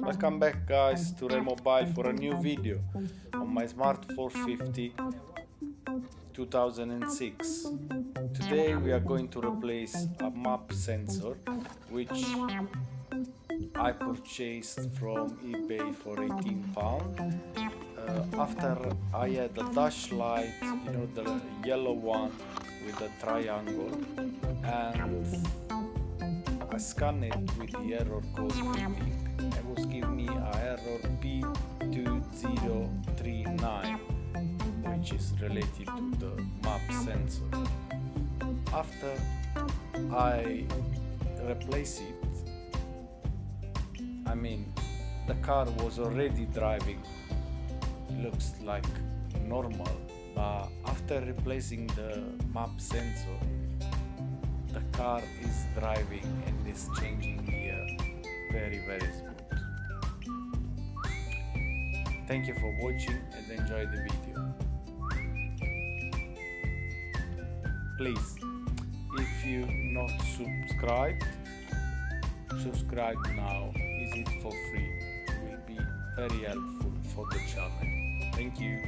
Welcome back guys to Real Mobile for a new video on my Smart 450 2006. Today we are going to replace a map sensor which I purchased from eBay for £18. After I had the dash light, you know, the yellow one with the triangle, and I scanned it with the error code reading. It was giving me an error P2039, which is related to the map sensor. After I replace it, I mean, the car was already driving, looks like normal, but after replacing the map sensor, the car is driving and is changing gear very smooth. Thank you for watching and enjoy the video. Please, if you not subscribed, subscribe now. Is it for free? It will be very helpful for the channel. Thank you.